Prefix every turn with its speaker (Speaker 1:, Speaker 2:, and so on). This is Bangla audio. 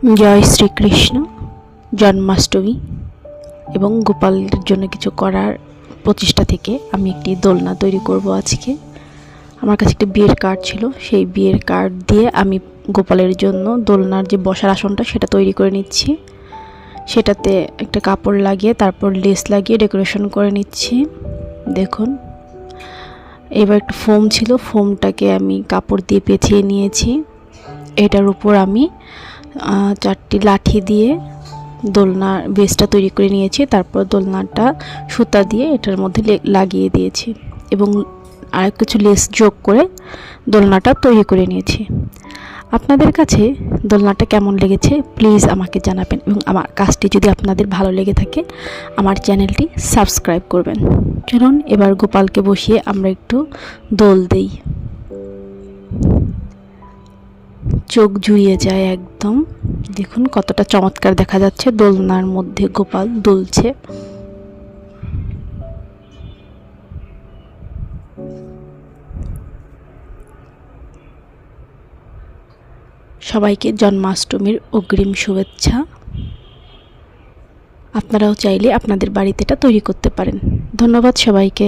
Speaker 1: জয় শ্রীকৃষ্ণ। জন্মাষ্টমী এবং গোপালের জন্য কিছু করার প্রচেষ্টা থেকে আমি একটি দোলনা তৈরি করব আজকে। আমার কাছে একটা বিয়ের কার্ড ছিল, সেই বিয়ের কার্ড দিয়ে আমি গোপালের জন্য দোলনার যে বসার আসনটা সেটা তৈরি করে নিচ্ছি। সেটাতে একটা কাপড় লাগিয়ে তারপর লেস লাগিয়ে ডেকোরেশন করে নিচ্ছি। দেখুন, এবার একটা ফোম ছিল, ফোমটাকে আমি কাপড় দিয়ে পেঁচিয়ে নিয়েছি। এটার উপর আমি 4টি লাঠি দিয়ে দোলনার বেসটা তৈরি করে নিয়েছি। তারপর দোলনাটা সুতা দিয়ে এটার মধ্যে লাগিয়ে দিয়েছি এবং আর কিছু লেস যোগ করে দোলনাটা তৈরি করে নিয়েছি। আপনাদের কাছে দোলনাটা কেমন লেগেছে প্লিজ আমাকে জানাবেন, এবং আমার কাজটি যদি আপনাদের ভালো লেগে থাকে আমার চ্যানেলটি সাবস্ক্রাইব করবেন। চলুন এবার গোপালকে বসিয়ে আমরা একটু দোল দেই। চোখ জুড়িয়ে যায় একদম। দেখুন কতটা চমৎকার দেখা যাচ্ছে, দোলনার মধ্যে গোপাল দুলছে। সবাইকে জন্মাষ্টমীর অগ্রিম শুভেচ্ছা। আপনারাও চাইলে আপনাদের বাড়িতে এটা তৈরি করতে পারেন। ধন্যবাদ সবাইকে।